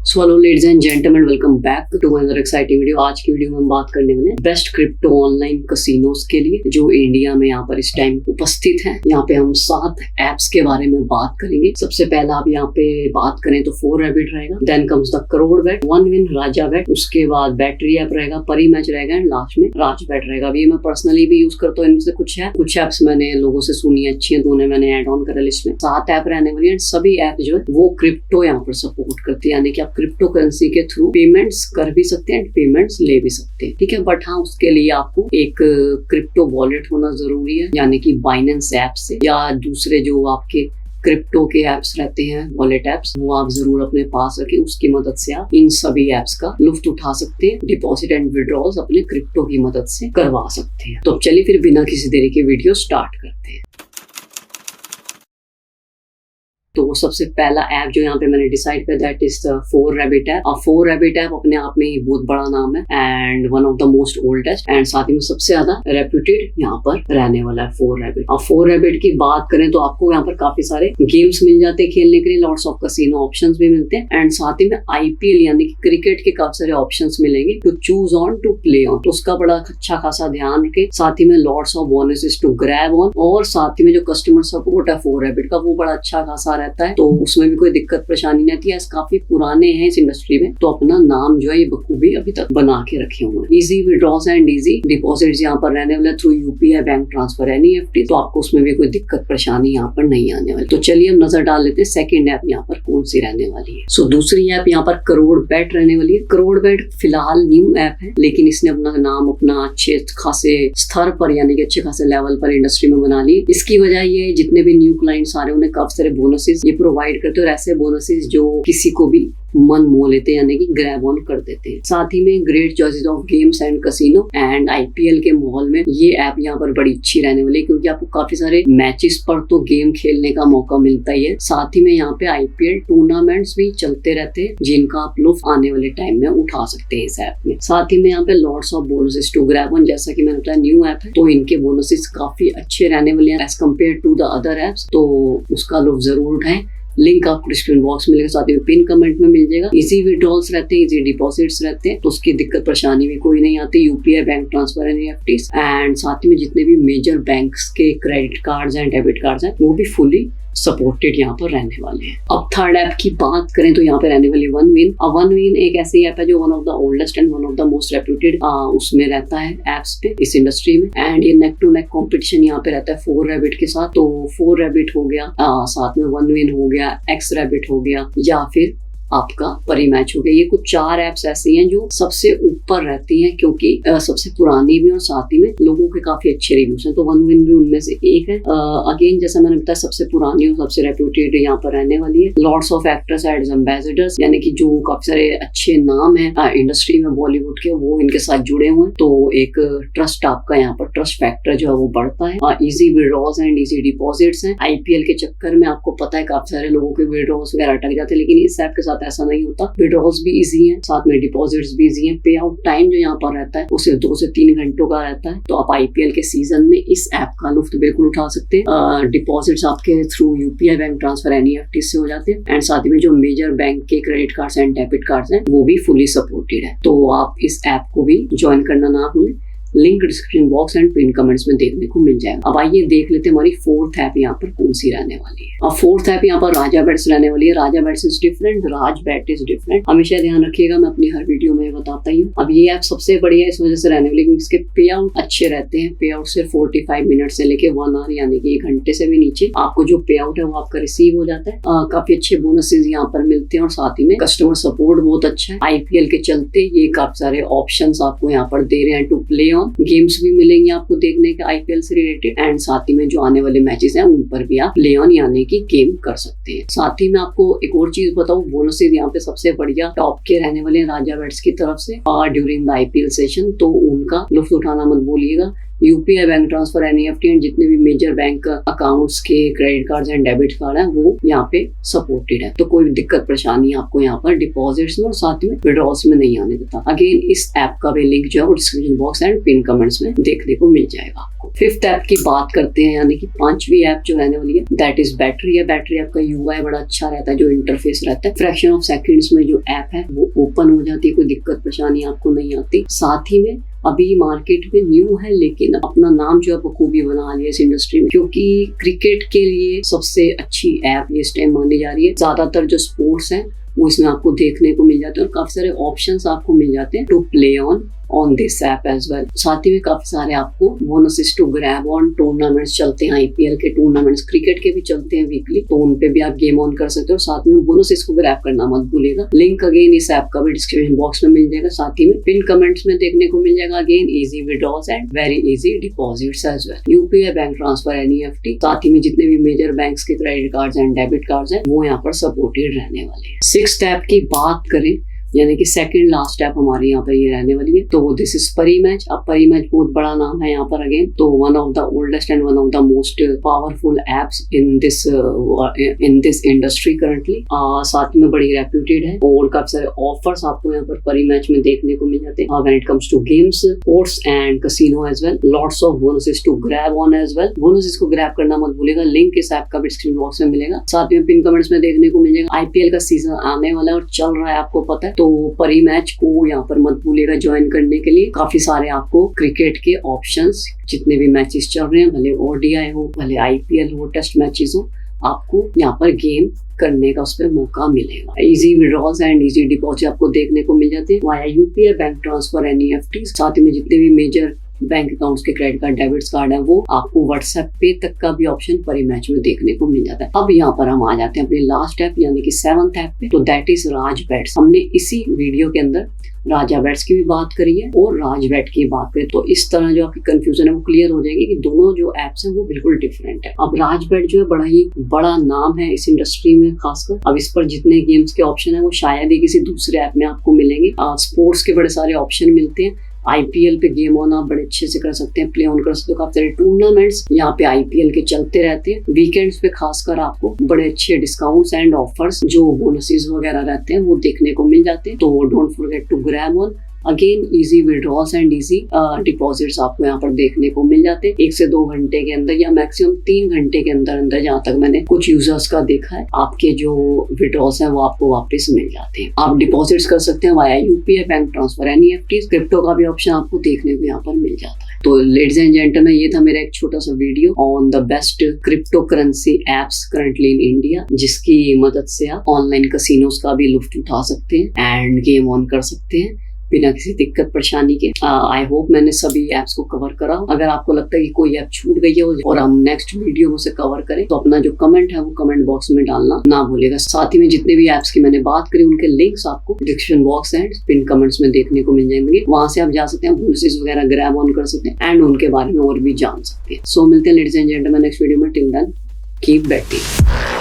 So hello ladies and gentleman, welcome back to another exciting video. आज की video में हम बात करने वाले हैं बेस्ट क्रिप्टो ऑनलाइन कसिनोज के लिए जो इंडिया में यहाँ पर इस टाइम उपस्थित हैं। यहाँ पे हम 7 एप्स के बारे में बात करेंगे। सबसे पहला आप यहाँ पे बात करें तो 4Rabbit रहेगा, then comes the Crore bet, OneWin, Rajabet, उसके बाद बैटरी ऐप रहेगा, परी मैच रहेगा एंड लास्ट में राजबेट रहेगा। अभी मैं पर्सनली भी यूज करता हूँ, इनमें से कुछ एप्स मैंने लोगों से सुनी है, अच्छी है, तो उन्हें मैंने ऐड ऑन करा लिस्ट में। 7 ऐप रहने वाली है, सभी ऐप जो है वो क्रिप्टो यहाँ पर सपोर्ट करती है, यानी कि आप क्रिप्टो करेंसी के थ्रू पेमेंट्स कर भी सकते हैं, पेमेंट्स ले भी सकते हैं, ठीक है। बट हाँ, उसके लिए आपको एक क्रिप्टो वॉलेट होना जरूरी है, यानी कि बाइनेंस ऐप से या दूसरे जो आपके क्रिप्टो के एप्स रहते हैं, वॉलेट एप्स, वो आप जरूर अपने पास रखें। उसकी मदद से आप इन सभी एप्स का लुफ्त उठा सकते हैं, डिपॉजिट एंड विड्रॉल्स अपने क्रिप्टो की मदद से करवा सकते हैं। तो चलिए फिर बिना किसी देरी के वीडियो स्टार्ट करते हैं। तो सबसे पहला ऐप जो यहाँ पे मैंने डिसाइड किया that is the 4Rabbit app. और 4Rabbit ऐप अपने आप में ही बहुत बड़ा नाम है and one of the most oldest and साथ ही में सबसे ज्यादा रेप्यूटेड यहाँ पर रहने वाला है 4Rabbit। और 4Rabbit की बात करें तो आपको यहाँ पर काफी सारे गेम्स मिल जाते हैं खेलने के लिए, लॉट्स ऑफ कसिनो ऑप्शंस भी मिलते हैं एंड साथ ही में IPL यानी कि क्रिकेट के काफी सारे ऑप्शंस मिलेंगे to choose on to play on. तो उसका बड़ा अच्छा खासा ध्यान रखें। साथ ही में lots of bonuses to grab on और साथ ही में जो कस्टमर सपोर्ट है 4Rabbit का वो बड़ा अच्छा खासा रहता है, तो उसमें भी कोई दिक्कत परेशानी नहीं आती है। काफी पुराने हैं इस इंडस्ट्री में, तो अपना नाम जो है ये बखूबी अभी तक बना के रखे हुए हैं। Easy withdrawals and easy deposits यहाँ पर रहने वाले through UPI bank transfer NEFT, तो आपको उसमें भी कोई दिक्कत परेशानी यहाँ पर नहीं आने वाली। तो चलिए हम नजर डाल लेते हैं सेकंड ऐप यहाँ पर कौन सी रहने वाली है। सो दूसरी ऐप यहाँ पर करोड़ बेट रहने वाली है। करोड़ बेट फिलहाल न्यू ऐप है, लेकिन इसने अपना नाम अपना अच्छे खासे स्तर पर यानी कि अच्छे खासे लेवल पर इंडस्ट्री में बना ली। इसकी वजह ये जितने भी न्यू क्लाइंट्स आ रहे हैं उन्हें काफी सारे बोनसेस ये प्रोवाइड करते हैं और ऐसे बोनसेस जो किसी को भी मन मोह लेते हैं, यानी कि ग्रैब ऑन कर देते हैं। साथ ही में great choices of games and casino and IPL के माहौल में ये ऐप यहाँ पर बड़ी अच्छी रहने वाली है, क्योंकि आपको काफी सारे मैचेस पर तो गेम खेलने का मौका मिलता ही है। साथ ही में यहाँ पे IPL टूर्नामेंट्स भी चलते रहते हैं जिनका आप लुत्फ आने वाले टाइम में उठा सकते हैं इस ऐप में। साथ ही में यहाँ पे lots of bonuses to grab on, जैसा कि मैंने बताया न्यू ऐप है तो इनके बोनसेस काफी अच्छे रहने वाले हैं as compare to the other apps, तो उसका लुत्फ जरूर उठाएं। लिंक आपको डिस्क्रिप्शन बॉक्स में मिलेगा, साथ ही में पिन कमेंट में मिल जाएगा। इजी विड्रॉल्स रहते हैं, इजी डिपॉजिट्स रहते हैं, तो उसकी दिक्कत परेशानी भी कोई नहीं आती। UPI bank transfer NEFT and साथ ही में जितने भी मेजर बैंक्स के credit cards and debit cards हैं वो भी फुली सपोर्टेड यहाँ पर रहने वाले हैं। अब थर्ड ऐप की बात करें तो यहाँ पे रहने वाली OneWin। OneWin एक ऐसी ऐप है जो one of the oldest and one of the most reputed उसमें रहता है एप्स पे इस इंडस्ट्री में एंड ये नेक टू नेक कंपटीशन यहाँ पे रहता है 4Rabbit के साथ। तो 4Rabbit हो गया, साथ में OneWin हो गया, XRabbit हो गया या फिर आपका परी मैच हो गया। ये कुछ 4 एप्स ऐसी हैं जो सबसे ऊपर रहती हैं, क्योंकि सबसे पुरानी भी और साथ ही में लोगों के काफी अच्छे रिव्यूज हैं, तो OneWin भी उनमें से एक है। अगेन जैसा मैंने बताया सबसे पुरानी और सबसे रेप्यूटेड यहाँ पर रहने वाली है। Lots of actors and ambassadors, यानी कि जो काफी सारे अच्छे नाम है इंडस्ट्री में बॉलीवुड के, वो इनके साथ जुड़े हुए हैं, तो एक ट्रस्ट आपका यहाँ पर ट्रस्ट फैक्टर जो है वो बढ़ता है। Easy withdrawals and easy deposits हैं। IPL के चक्कर में आपको पता है काफी सारे लोगों के विड्रॉल्स वगैरह अटक जाते हैं, लेकिन इस ऐप के साथ ऐसा नहीं होता। विड्रॉल्स भी इजी हैं, साथ में डिपॉजिट्स भी इजी हैं। पे आउट टाइम जो यहाँ पर रहता है वो सिर्फ 2 से 3 घंटों का रहता है, तो आप IPL के सीजन में इस ऐप का लुफ्त बिल्कुल उठा सकते हैं। डिपॉजिट्स आपके through UPI bank transfer NEFT से हो जाते हैं एंड साथ ही में जो मेजर बैंक के credit cards and debit cards हैं वो भी फुली सपोर्टेड है, तो आप इस ऐप को भी ज्वाइन करना ना भूलें। Link description box and pin comments में देखने को मिल जाएगा। अब आइए देख लेते हैं हमारी 4th ऐप यहाँ पर कौन सी रहने वाली है। अब 4th ऐप यहाँ पर राजाबेट्स रहने वाली है। राजाबेट्स इज डिफरेंट, राजबेट इज डिफरेंट, हमेशा ध्यान रखिएगा, मैं अपनी हर वीडियो में बताता ही हूँ। अब ये ऐप सबसे बढ़िया है इस वजह से रहने वाली क्योंकि इसके पे आउट अच्छे रहते हैं। पे आउट सिर्फ 45 मिनट से लेके 1 आवर यानी कि 1 घंटे से भी नीचे आपको जो पे आउट है वो आपका रिसीव हो जाता है। काफी अच्छे बोनसेस यहाँ पर मिलते हैं और साथ ही में कस्टमर सपोर्ट बहुत अच्छा है। IPL के चलते ये काफी सारे ऑप्शन आपको यहाँ पर दे रहे हैं टू प्ले ऑन। गेम्स भी मिलेंगे आपको देखने के IPL से रिलेटेड एंड साथ ही में जो आने वाले मैचेस हैं उन पर भी आप प्ले ऑन यानी कि गेम कर सकते हैं। साथ ही में आपको एक और चीज बताऊं, बोनसेस यहाँ पे सबसे बढ़िया टॉप के रहने वाले हैं राजाबेट्स की तरफ से और ड्यूरिंग द IPL सेशन, तो उनका लुत्फ उठाना मत भूलिएगा। UPI, bank transfer, NEFT and जितने भी मेजर बैंक अकाउंट्स के credit card and debit card है वो यहाँ पे सपोर्टेड है। तो कोई दिक्कत परेशानी आपको यहाँ पर डिपॉजिट्स में और साथ में विड्रॉल्स में नहीं आने देता। अगेन इस ऐप का भी लिंक जो है वो description box and pin comments में देखने को मिल जाएगा आपको। फिफ्थ ऐप की बात करते हैं, यानी कि पांचवी ऐप जो रहने वाली है दैट इज बैटरी है। बैटरी ऐप का यूआई बड़ा अच्छा रहता है, जो इंटरफेस रहता है फ्रैक्शन ऑफ सेकंड्स में जो ऐप है वो ओपन हो जाती है, कोई दिक्कत परेशानी आपको नहीं आती। साथ ही में अभी मार्केट में न्यू है लेकिन अपना नाम जो है बखूबी बना लिया इस इंडस्ट्री में, क्योंकि क्रिकेट के लिए सबसे अच्छी ऐप ये इस टाइम मानी जा रही है। ज्यादातर जो स्पोर्ट्स हैं वो इसमें आपको देखने को मिल जाते हैं और काफी सारे ऑप्शंस आपको मिल जाते हैं to play on this app as well. साथ ही में काफी सारे आपको bonuses to grab on tournaments चलते हैं, आईपीएल के टूर्नामेंट्स, क्रिकेट के भी चलते हैं वीकली, तो उन पे भी आप गेम ऑन कर सकते हो। साथ में बोनसेस को ग्रैब करना मत भूलिएगा। लिंक अगेन इस ऐप का भी डिस्क्रिप्शन बॉक्स में मिल जाएगा, साथ ही में पिन कमेंट्स में देखने को मिल जाएगा। Again easy withdrawals and very easy deposits as well. UPI, bank transfer, NEFT, साथ ही में जितने भी मेजर बैंक्स के credit cards and debit cards हैं वो यहाँ पर सपोर्टेड रहने वाले हैं। सिक्स्थ ऐप की बात करें, यानी कि सेकंड लास्ट ऐप हमारी यहाँ पर ये रहने वाली है, तो दिस इज परीमैच। अब परीमैच बहुत बड़ा नाम है यहाँ पर अगेन, तो one of the oldest and one of the most powerful apps in this industry currently. साथ में बड़ी रेप्यूटेड है और काफी सारे ऑफर्स आपको यहाँ पर परीमैच में देखने को मिल जाते हैं when it comes to games, sports and casino as well. Lots of bonuses to grab on as well. Bonuses को ग्रैब करना मत भूलेगा। लिंक इस ऐप का भी डिस्क्रिप्शन बॉक्स में मिलेगा, साथ में पिन कमेंट्स में देखने को मिल जाएगा। आईपीएल का सीजन आने वाला है और चल रहा है, आपको पता है, तो परी मैच को यहाँ पर मत भूलिएगा ज्वाइन करने के लिए। काफी सारे आपको क्रिकेट के ऑप्शंस, जितने भी मैचेस चल रहे हैं, भले ओडीआई हो, भले आईपीएल हो, टेस्ट मैचेस हो, आपको यहाँ पर गेम करने का उस पर मौका मिलेगा। Easy withdrawals and easy deposit आपको देखने को मिल जाते हैं via UPI, bank transfer, NEFT. साथ ही में जितने भी मेजर बैंक अकाउंट्स के क्रेडिट कार्ड, डेबिट कार्ड है, वो आपको व्हाट्सएप पे तक का भी ऑप्शन परी मैच में देखने को मिल जाता है। अब यहाँ पर हम आ जाते हैं अपनी लास्ट ऐप यानी कि सेवंथ ऐप पे, तो दैट इज राज बेट्स। हमने इसी वीडियो के अंदर राजा बेट्स की भी बात करी है और राज बेट की बात करें, तो इस तरह जो आपकी कंफ्यूजन है वो क्लियर हो जाएगी कि दोनों जो एप्स हैं वो बिल्कुल डिफरेंट है। अब राज बेट जो है बड़ा ही बड़ा नाम है इस इंडस्ट्री में खासकर। अब इस पर जितने गेम्स के ऑप्शन है वो शायद ही किसी दूसरे ऐप में आपको मिलेंगे। स्पोर्ट्स के बड़े सारे ऑप्शन मिलते हैं। आईपीएल पे गेम ऑन आप बड़े अच्छे से कर सकते हैं, प्ले ऑन कर सकते हो। काफी सारे टूर्नामेंट्स यहाँ पे आईपीएल के चलते रहते हैं। वीकेंड्स पे खासकर आपको बड़े अच्छे डिस्काउंट्स एंड ऑफर्स, जो बोनसेस वगैरह रहते हैं, वो देखने को मिल जाते हैं। तो don't forget to grab on. Again easy withdrawals and easy deposits आपको यहाँ पर देखने को मिल जाते हैं 1 से 2 घंटे के अंदर या मैक्सिमम 3 घंटे के अंदर अंदर। जहाँ तक मैंने कुछ यूजर्स का देखा है, आपके जो विड्रॉल्स हैं वो आपको वापस मिल जाते हैं। आप डिपॉजिट्स कर सकते हैं via UPI, bank transfer, NEFT. Crypto का भी ऑप्शन आपको देखने को यहाँ पर मिल जाता है। तो लेडीज एंड जेंटलमैन, ये था मेरा एक छोटा सा video on the best crypto currency apps currently in India, जिसकी मदद से आप ऑनलाइन कैसीनोस का भी लुत्फ उठा सकते हैं एंड गेम ऑन कर सकते हैं बिना किसी दिक्कत परेशानी के। आई होप मैंने सभी एप्स को कवर करा। अगर आपको लगता है कि कोई ऐप छूट गई है और हम नेक्स्ट वीडियो में उसे कवर करें, तो अपना जो कमेंट है वो कमेंट बॉक्स में डालना ना भूलेगा। साथ ही में जितने भी एप्स की मैंने बात करी उनके लिंक्स आपको description box and pin comments में देखने को मिल जाएंगे। वहां से आप जा सकते हैं, बोनसेस वगैरह ग्रैब ऑन कर सकते हैं एंड उनके बारे में और भी जान सकते हैं। सो मिलते हैं ladies and gentleman next video में। Till then keep betting.